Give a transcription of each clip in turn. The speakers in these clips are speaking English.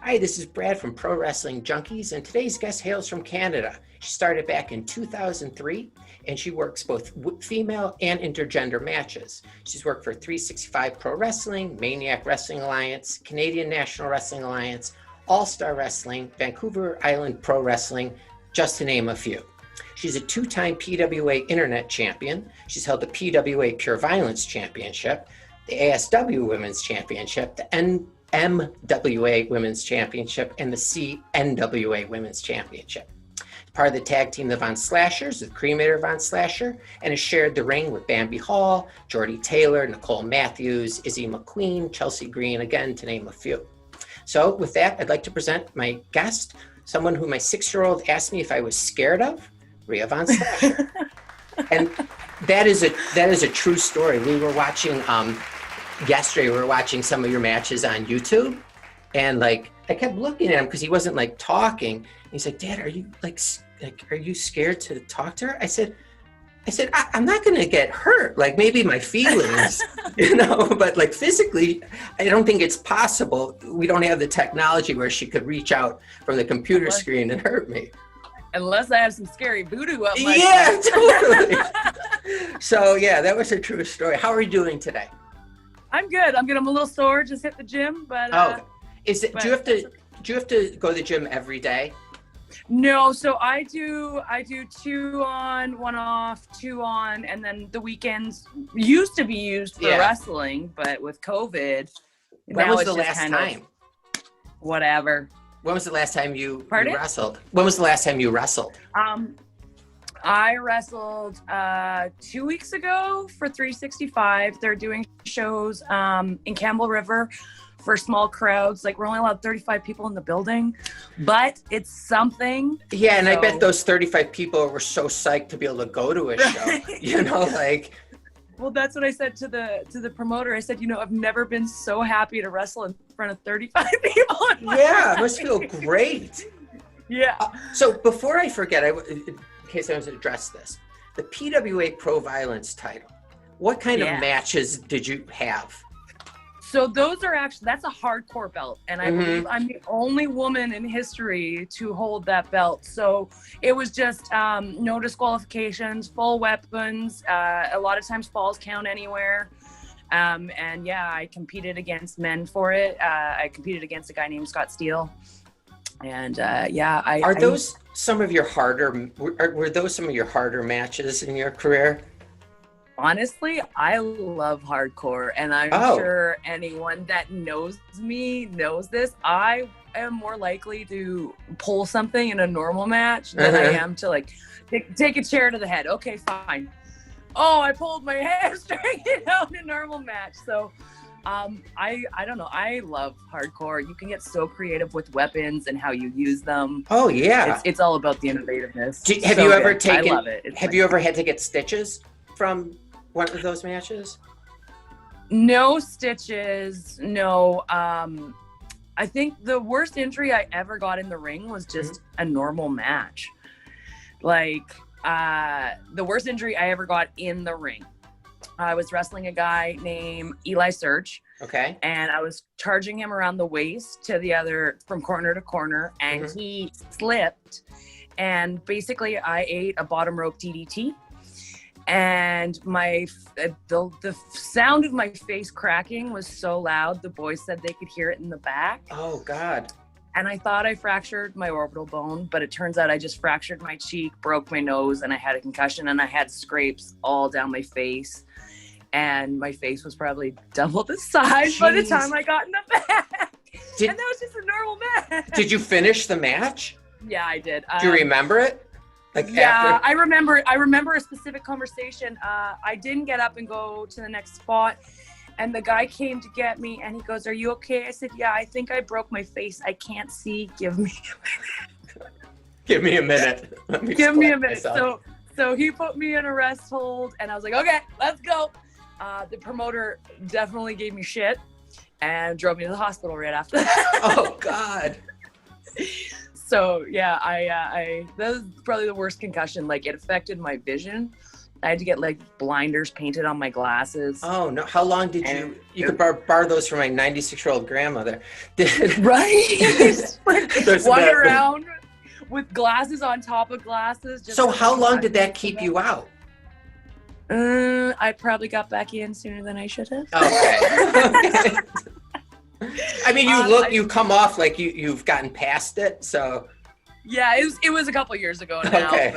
Hi, this is Brad from Pro Wrestling Junkies, and today's guest hails from Canada. She started back in 2003, and she works both female and intergender matches. She's worked for 365 Pro Wrestling, Maniac Wrestling Alliance, Canadian National Wrestling Alliance, All-Star Wrestling, Vancouver Island Pro Wrestling, just to name a few. She's a two-time PWA Internet Champion. She's held the PWA Pure Violence Championship, the ASW Women's Championship, the MWA Women's Championship, and the CNWA Women's Championship. Part of the tag team, the Von Slashers, with Cretor Von Sasher, and has shared the ring with Bambi Hall, Jordy Taylor, Nicole Matthews, Izzy McQueen, Chelsea Green, again, to name a few. So with that, I'd like to present my guest, someone who my 6-year-old asked me if I was scared of, Riea Von Sasher. And that is a true story. We were watching, yesterday, we were watching some of your matches on YouTube, and like, I kept looking at him because he wasn't like talking. He's like, Dad, are you are you scared to talk to her? I said, I'm not going to get hurt. Like maybe my feelings, but like physically, I don't think it's possible. We don't have the technology where she could reach out from the computer screen and hurt me. Unless I have some scary voodoo up my Yeah, totally. So yeah, that was a true story. How are you doing today? I'm good. I'm a little sore. Just hit the gym, but do you have to go to the gym every day? No, so I do 2 on, 1 off, 2 on, and then the weekends used to be used for wrestling, but with COVID, when was the last time? Whatever. When was the last time you wrestled? When was the last time you wrestled? I wrestled 2 weeks ago for 365. They're doing shows in Campbell River for small crowds. Like we're only allowed 35 people in the building, but it's something. Yeah, and I bet those 35 people were so psyched to be able to go to a show. Well, that's what I said to the promoter. I said, I've never been so happy to wrestle in front of 35 people. Yeah, it must feel great. Yeah. So before I forget, in case I was to address this, the PWA Pro Violence title, what kind of matches did you have? So those are that's a hardcore belt. And I believe I'm the only woman in history to hold that belt. So it was just no disqualifications, full weapons. A lot of times falls count anywhere. And yeah, I competed against men for it. I competed against a guy named Scott Steele. And Are those some of your harder matches in your career? Honestly, I love hardcore, and I'm sure anyone that knows me knows this. I am more likely to pull something in a normal match than I am to like take a chair to the head. Okay, fine. Oh, I pulled my hamstring in a normal match. So I don't know. I love hardcore. You can get so creative with weapons and how you use them. Oh yeah. It's all about the innovativeness. Have you ever I love it. Have you ever had to get stitches from one of those matches? No stitches. No. I think the worst injury I ever got in the ring was just a normal match. Like the worst injury I ever got in the ring. I was wrestling a guy named Eli Search. Okay. And I was charging him around the waist from corner to corner, and he slipped. And basically I ate a bottom rope DDT. And the sound of my face cracking was so loud, the boys said they could hear it in the back. Oh, God. And I thought I fractured my orbital bone, but it turns out I just fractured my cheek, broke my nose, and I had a concussion, and I had scrapes all down my face. And my face was probably double the size by the time I got in the back. And that was just a normal match. Did you finish the match? Yeah, I did. Do you remember it? After? I remember a specific conversation. I didn't get up and go to the next spot, and the guy came to get me, and he goes, "Are you okay?" I said, "Yeah, I think I broke my face. I can't see. Give me a minute." Give me a minute. Give me a minute. So he put me in a rest hold, and I was like, "Okay, let's go." The promoter definitely gave me shit and drove me to the hospital right after that. Oh God. So yeah, I that was probably the worst concussion. Like it affected my vision. I had to get like blinders painted on my glasses. Oh no! How long did you could borrow those from my 96-year-old grandmother? Right. Walking around with glasses on top of glasses. So how long did that keep you out? I probably got back in sooner than I should have. Okay. I mean, you come off like you've gotten past it, so. Yeah, it was a couple years ago now, okay.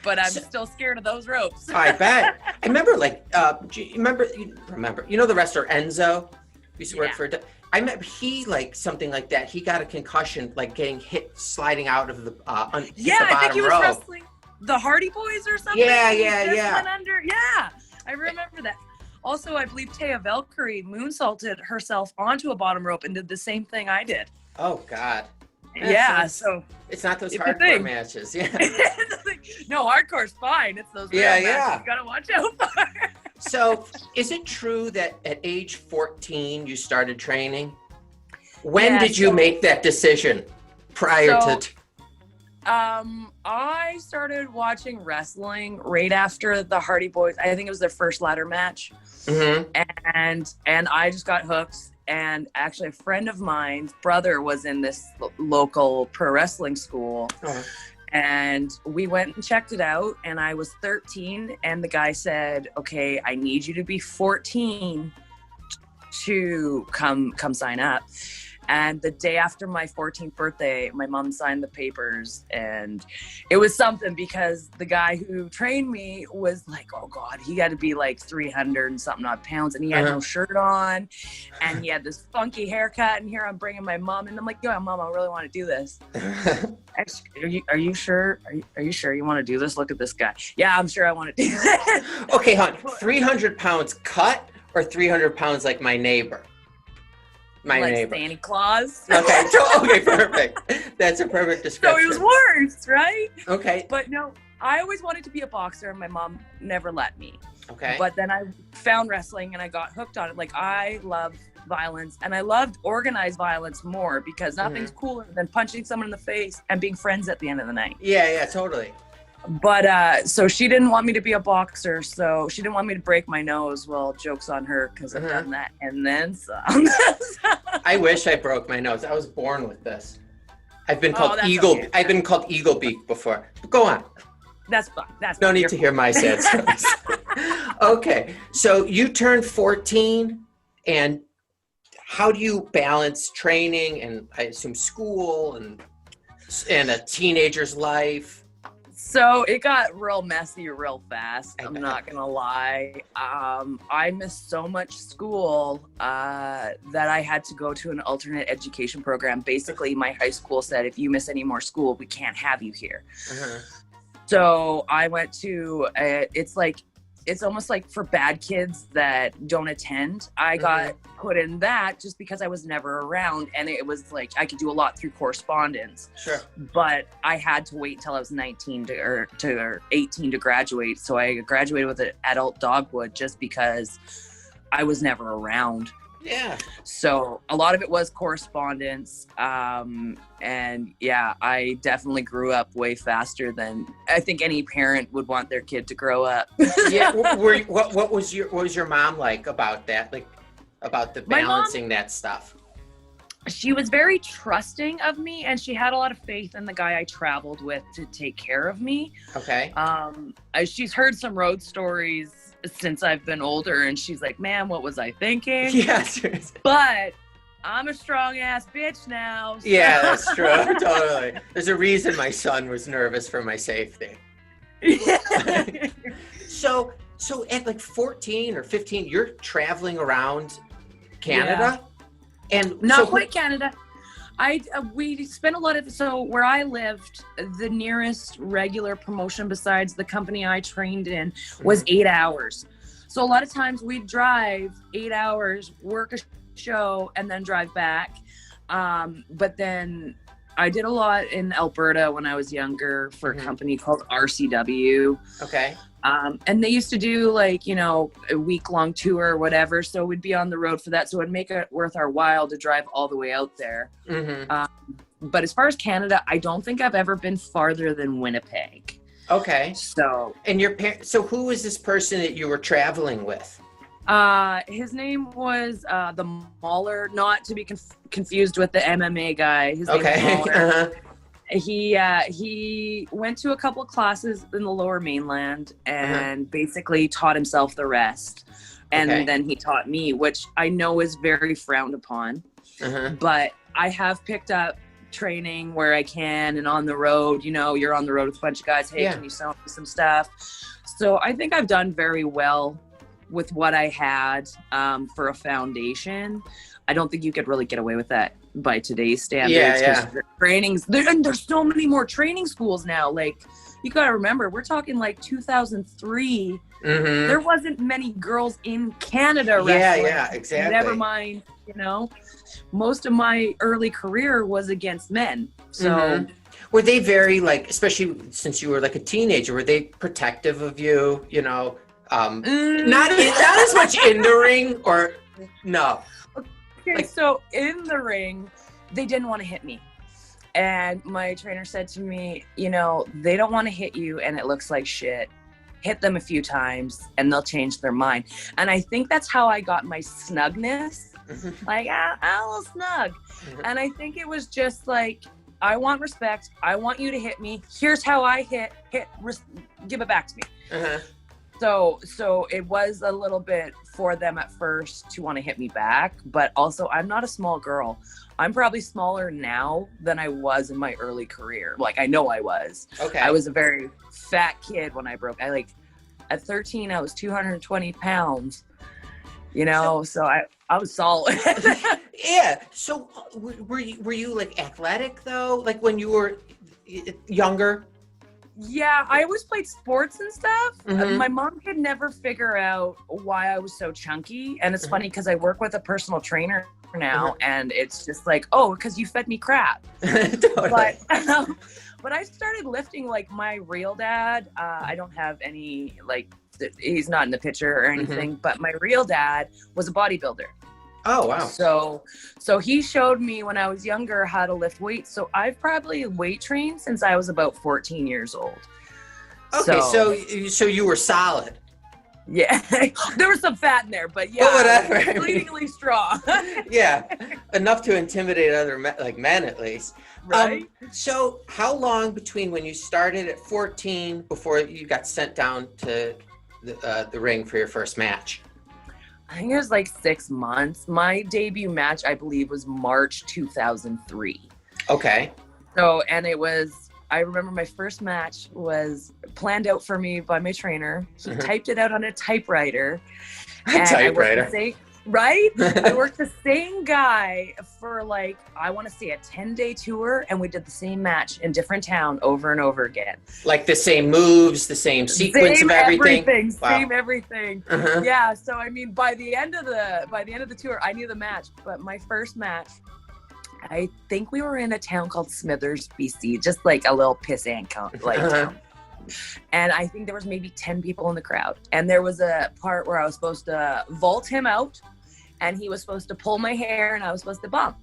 But I'm still scared of those ropes. I bet. I remember, like, do you remember, you know the wrestler Enzo? Used to work for, I remember he, like, something like that. He got a concussion, like, getting hit, sliding out of the, the bottom rope. I think he was wrestling the Hardy Boys or something. Yeah. Went under. Yeah, I remember that. Also, I believe Taya Valkyrie moonsaulted herself onto a bottom rope and did the same thing I did. Oh, God. Yeah, so it's not those hardcore matches. Yeah. No, hardcore's fine. It's those real matches you gotta watch out for. So, is it true that at age 14 you started training? When did you make that decision? Prior to? I started watching wrestling right after the Hardy Boys. I think it was their first ladder match, and I just got hooked. And actually, a friend of mine's brother was in this local pro wrestling school. And we went and checked it out. And I was 13. And the guy said, okay, I need you to be 14 to come sign up. And the day after my 14th birthday, my mom signed the papers, and it was something because the guy who trained me was like, oh God, he had to be like 300 and something odd pounds, and he had no shirt on, and he had this funky haircut, and here I'm bringing my mom, and I'm like, yo, Mom, I really want to do this. Are you sure? Are you sure you want to do this? Look at this guy. Yeah, I'm sure I want to do this. Okay, hon, 300 pounds cut or 300 pounds like my neighbor? My neighbor. Santa Claus. Okay, perfect. That's a perfect description. So it was worse, right? Okay. But no, I always wanted to be a boxer, and my mom never let me. Okay. But then I found wrestling, and I got hooked on it. Like, I love violence, and I loved organized violence more because nothing's cooler than punching someone in the face and being friends at the end of the night. Yeah, totally. But so she didn't want me to be a boxer, so she didn't want me to break my nose. Well, joke's on her because I've done that and then some. I wish I broke my nose. I was born with this. I've been called Eagle. Okay. I've been called Eagle Beak before. But go on. That's fine. No need to hear my sad stories. Okay, so you turned 14, and how do you balance training and I assume school and a teenager's life? So it got real messy real fast. I'm not going to lie. I missed so much school that I had to go to an alternate education program. Basically, my high school said, if you miss any more school, we can't have you here. So I went to, it's almost like for bad kids that don't attend. I got put in that just because I was never around, and it was like I could do a lot through correspondence. Sure. But I had to wait till I was 19 or 18 to graduate. So I graduated with an adult dogwood just because I was never around. Yeah. So a lot of it was correspondence. And yeah, I definitely grew up way faster than I think any parent would want their kid to grow up. Yeah. What was your mom like about that? Like about the balancing that stuff? She was very trusting of me, and she had a lot of faith in the guy I traveled with to take care of me. Okay. She's heard some road stories since I've been older, and she's like, man, what was I thinking? Yes. But I'm a strong ass bitch now. So. Yeah, that's true. Totally. There's a reason my son was nervous for my safety. Yeah. So at like 14 or 15, you're traveling around Canada? Yeah. And not quite Canada. We spent a lot of, so where I lived, the nearest regular promotion besides the company I trained in was 8 hours. So a lot of times we'd drive 8 hours, work a show, and then drive back. But then I did a lot in Alberta when I was younger for a company called RCW. Okay. And they used to do like, a week-long tour or whatever. So we'd be on the road for that. So it'd make it worth our while to drive all the way out there. But as far as Canada, I don't think I've ever been farther than Winnipeg. Okay. So, and your parents, so who was this person that you were traveling with? his name was the Mauler, not to be confused with the MMA guy. His name was Mauler. He went to a couple of classes in the Lower Mainland and basically taught himself the rest. And then he taught me, which I know is very frowned upon. But I have picked up training where I can, and on the road, you know, you're on the road with a bunch of guys. Hey, can you sell me some stuff? So I think I've done very well with what I had for a foundation. I don't think you could really get away with that by today's standards. Trainings, and there's so many more training schools now. Like, you gotta remember, we're talking like 2003. There wasn't many girls in Canada wrestling. Exactly. Never mind, you know, most of my early career was against men. So were they very, like, especially since you were like a teenager, were they protective of you, you know? Not as much in the ring, or no? Okay, like, so in the ring, they didn't want to hit me. And my trainer said to me, you know, they don't want to hit you and it looks like shit. Hit them a few times and they'll change their mind. And I think that's how I got my snugness. Like, I'm a little snug. And I think it was just like, I want respect. I want you to hit me. Here's how I give it back to me. So it was a little bit for them at first to want to hit me back, but also I'm not a small girl. I'm probably smaller now than I was in my early career. Like, I know I was. I was a very fat kid when I broke. At 13, I was 220 pounds, you know, so I was solid. So were you like athletic though? Like when you were younger? Yeah, I always played sports and stuff. My mom could never figure out why I was so chunky. And it's funny because I work with a personal trainer now, and it's just like, oh, because you fed me crap. Totally. But I started lifting, like my real dad. I don't have any, like, he's not in the picture or anything, but my real dad was a bodybuilder. Oh, wow. So he showed me when I was younger how to lift weights. So I've probably weight trained since I was about 14 years old. Okay, so you were solid. Yeah, there was some fat in there, but whatever. Bleedingly strong. Enough to intimidate other men at least. Right. So how long between when you started at 14 before you got sent down to the ring for your first match? I think it was like 6 months. My debut match, I believe, was March 2003. Okay. So, and it was, I remember my first match was planned out for me by my trainer. He typed it out on a typewriter. Right? I worked the same guy for like, I want to say a 10-day tour, and we did the same match in different town over and over again. Like the same moves, the same sequence of everything. Same everything. Yeah. So I mean, by the end of the tour, I knew the match. But my first match, I think we were in a town called Smithers, BC, just like a little pissant town. And I think there was maybe 10 people in the crowd. And there was a part where I was supposed to vault him out, and he was supposed to pull my hair, and I was supposed to bump.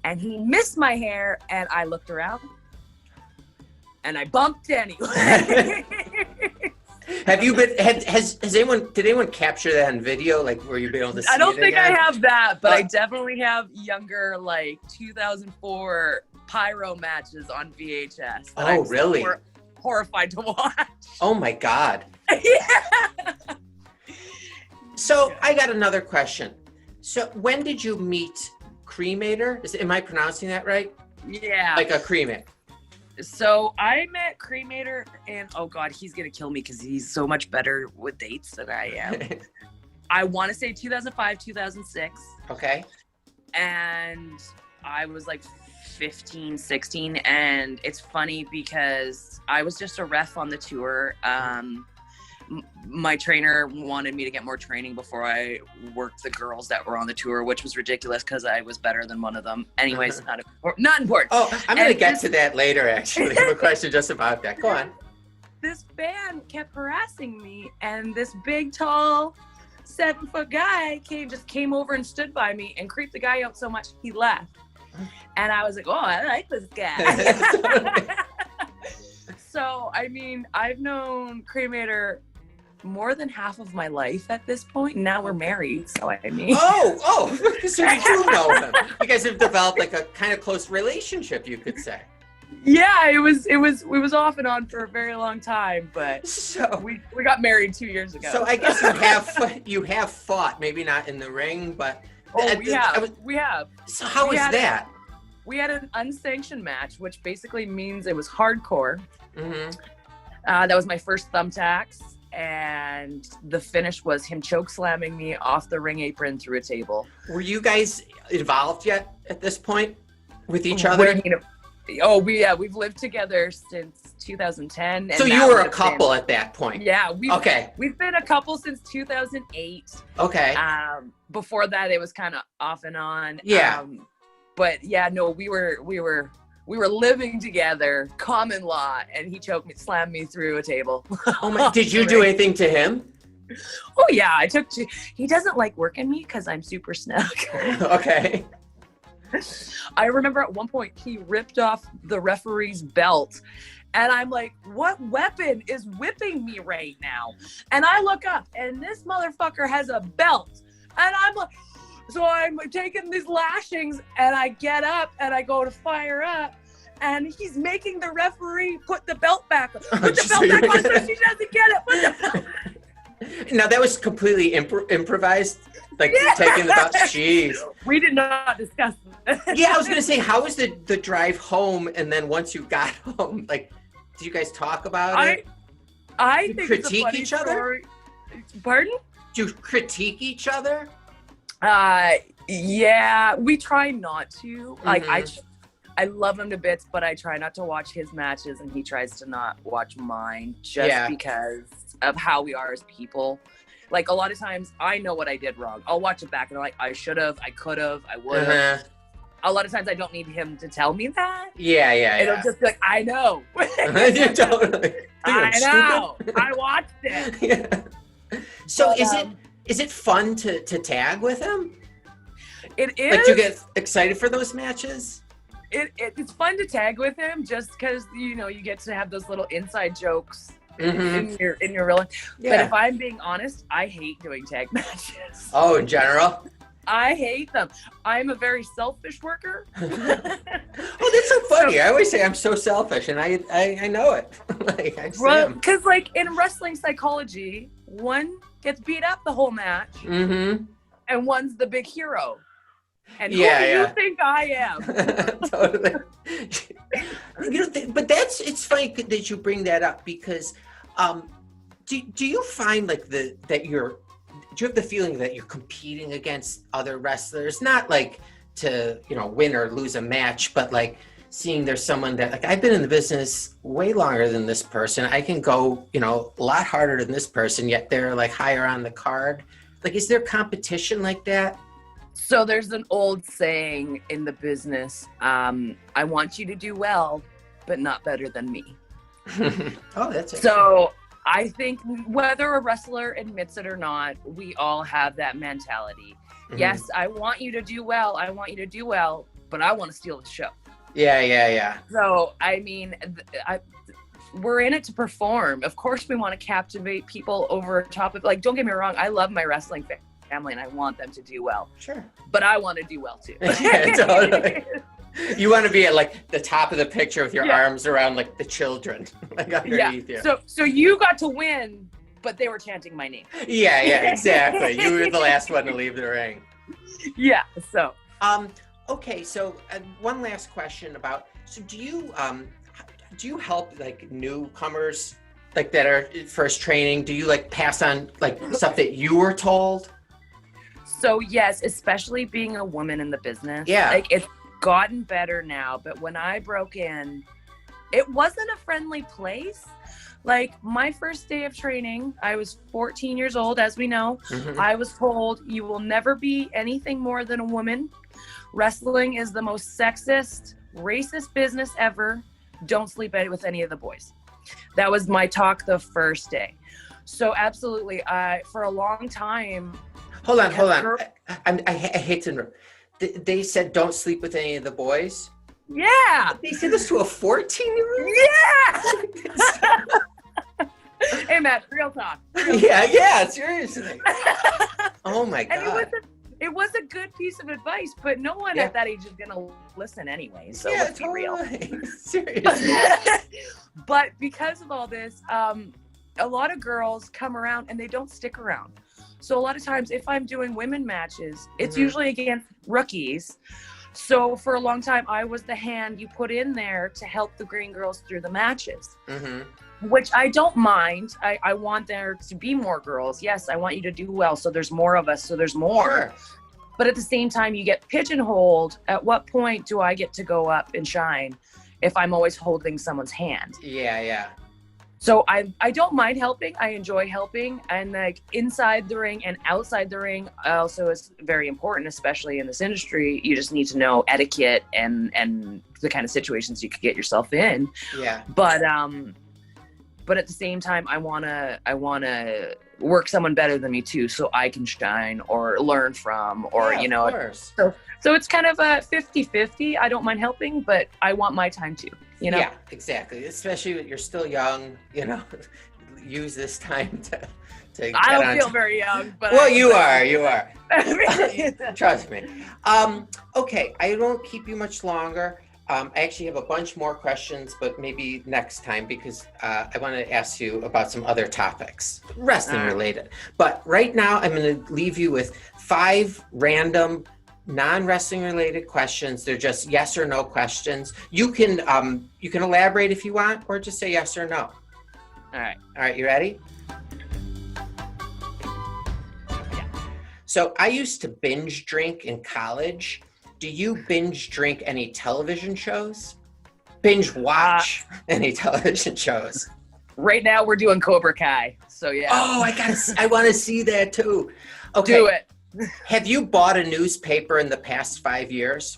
And he missed my hair, and I looked around, and I bumped anyway. Have you been? Did anyone capture that on video? Like, were you able to see it? I don't think I have that, but I definitely have younger, like 2004 pyro matches on VHS. Oh, really? Horrified to watch. Oh my God. So I got another question. So when did you meet Cretor? Am I pronouncing that right? Yeah. Like a cremate. So I met Cretor, and oh God, he's going to kill me because he's so much better with dates than I am. I want to say 2005, 2006. Okay. And I was like 15, 16. And it's funny because I was just a ref on the tour. My trainer wanted me to get more training before I worked the girls that were on the tour, which was ridiculous because I was better than one of them. Anyways, not important. Oh, I'm going to get to that later, actually. I have a question just about that. Go on. This fan kept harassing me, and this big, tall, 7-foot guy came over and stood by me and creeped the guy out so much he left. And I was like, oh, I like this guy. So, I mean, I've known Cretor more than half of my life at this point. Now we're married, so I mean. Oh, so you do know him. You guys have developed like a kind of close relationship, you could say. Yeah, it was off and on for a very long time, but so we got married 2 years ago. So I guess you have fought, maybe not in the ring, but we have. So how was that? We had an unsanctioned match, which basically means it was hardcore. Mm-hmm. That was my first thumbtacks, and the finish was him choke slamming me off the ring apron through a table. Were you guys involved yet at this point with each other? We've lived together since 2010. So you were a couple at that point? Yeah. We've been a couple since 2008. Okay. Before that, it was kind of off and on. Yeah. But yeah, no, we were living together, common law, and he slammed me through a table. Oh my! Did you do anything to him? Oh yeah, he doesn't like working me because I'm super snug. Okay. I remember at one point he ripped off the referee's belt, and I'm like, what weapon is whipping me right now? And I look up, and this motherfucker has a belt, and I'm like, so I'm taking these lashings, and I get up, and I go to fire up, and he's making the referee put the belt back on. Put the belt back on so she doesn't get it. Put the belt. Now that was completely improvised, like taking the belt. Jeez. We did not discuss that. Yeah, I was gonna say, how was the drive home, and then once you got home, like, did you guys talk about it? I did think you it's a critique funny each other? Story. Pardon? Do you critique each other? Yeah, we try not to. Like, Mm-hmm. I love him to bits, but I try not to watch his matches, and he tries to not watch mine just because of how we are as people. Like, a lot of times I know what I did wrong. I'll watch it back and I'm like, I should have, I could have, I would have. A lot of times I don't need him to tell me that. Yeah. It'll just be like, I know. Totally. I know. I watched it. Yeah. So is it fun to tag with him? It is. Like, do you get excited for those matches? It's fun to tag with him just because, you get to have those little inside jokes in your real life. Yeah. But if I'm being honest, I hate doing tag matches. Oh, in general? I hate them. I'm a very selfish worker. Oh, that's so funny. I always say I'm so selfish, and I know it. Because, like, in wrestling psychology, one gets beat up the whole match, and one's the big hero. And who do you think I am? Totally. But it's funny that you bring that up, because do you find like do you have the feeling that you're competing against other wrestlers, not like to win or lose a match, but like seeing there's someone that, like, I've been in the business way longer than this person, I can go a lot harder than this person, yet they're like higher on the card. Like, is there competition like that? So there's an old saying in the business, I want you to do well, but not better than me. Oh, that's it. So I think whether a wrestler admits it or not, we all have that mentality. Mm-hmm. Yes, I want you to do well. I want you to do well, but I want to steal the show. Yeah. So, I mean, we're in it to perform. Of course, we want to captivate people over top of, like, don't get me wrong. I love my wrestling family and I want them to do well. Sure. But I want to do well too. Yeah, totally. You want to be at like the top of the picture with your arms around like the children, like underneath you. So you got to win, but they were chanting my name. Yeah, exactly. You were the last one to leave the ring. Yeah. So. Okay. So one last question about. So do you help like newcomers, like that are first training? Do you like pass on like stuff that you were told? So yes, especially being a woman in the business. Yeah. Like, it's gotten better now, but when I broke in, it wasn't a friendly place. Like, my first day of training, I was 14 years old, as we know. Mm-hmm. I was told, you will never be anything more than a woman. Wrestling is the most sexist, racist business ever. Don't sleep with any of the boys. That was my talk the first day. So absolutely, for a long time. Hold on. I hate to interrupt. They said don't sleep with any of the boys? Yeah. They said this to a 14-year-old? Yeah. Hey, Matt, real talk. Yeah, seriously. Oh my God. And it was a good piece of advice, but no one at that age is going to listen anyway. So let's be real. Seriously. But because of all this, a lot of girls come around and they don't stick around. So a lot of times if I'm doing women matches, it's usually against rookies. So for a long time, I was the hand you put in there to help the green girls through the matches, which I don't mind. I want there to be more girls. Yes, I want you to do well. So there's more of us. So there's more. Sure. But at the same time, you get pigeonholed. At what point do I get to go up and shine if I'm always holding someone's hand? Yeah. So I don't mind helping. I enjoy helping. And like inside the ring and outside the ring also is very important, especially in this industry. You just need to know etiquette and the kind of situations you could get yourself in. Yeah. But at the same time, I wanna work someone better than me too, so I can shine or learn from, or Of course. So it's kind of a 50-50. I don't mind helping, but I want my time too. Yeah, exactly. Especially when you're still young, use this time to I don't feel very young, but well, you are. Trust me. Okay, I won't keep you much longer. I actually have a bunch more questions, but maybe next time, because I want to ask you about some other topics, wrestling related. But right now, I'm going to leave you with 5 random non-wrestling related questions. They're just yes or no questions. You can elaborate if you want, or just say yes or no. All right, you ready? Yeah. So I used to binge drink in college. Do you binge drink any television shows? Binge watch any television shows? Right now we're doing Cobra Kai, so yeah. Oh, I want to see that too. Okay. Do it. Have you bought a newspaper in the past 5 years?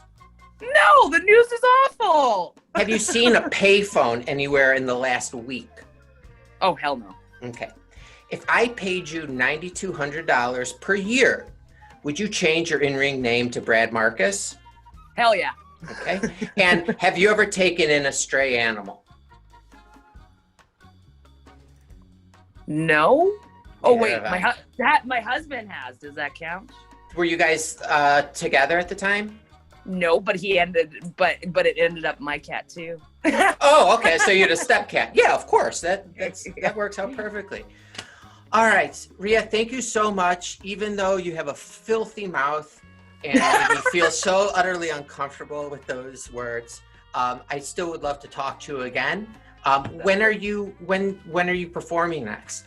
No, the news is awful. Have you seen a payphone anywhere in the last week? Oh, hell no. Okay. If I paid you $9,200 per year, would you change your in-ring name to Brad Marcus? Hell yeah. Okay. And have you ever taken in a stray animal? No. Oh wait, my husband has. Does that count? Were you guys together at the time? No, but it ended up my cat too. Oh, okay. So you had a stepcat. Yeah, of course. That works out perfectly. All right, Riea, thank you so much. Even though you have a filthy mouth and you feel so utterly uncomfortable with those words, I still would love to talk to you again. When are you performing next?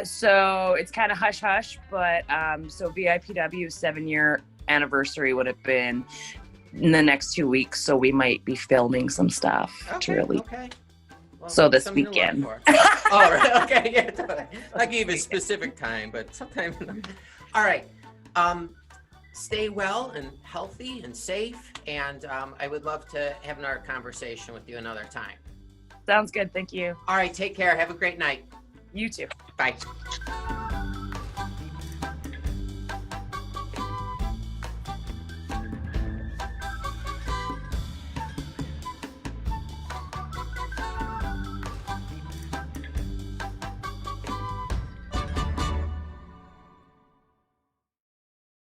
So it's kind of hush hush, but so VIPW's 7-year anniversary would have been in the next 2 weeks, so we might be filming some stuff to release. Okay. Well, so this weekend. All right. Okay. Yeah. Totally. I gave a specific time, but sometime. All right. Stay well and healthy and safe, and I would love to have another conversation with you another time. Sounds good. Thank you. All right. Take care. Have a great night. You too. Bye.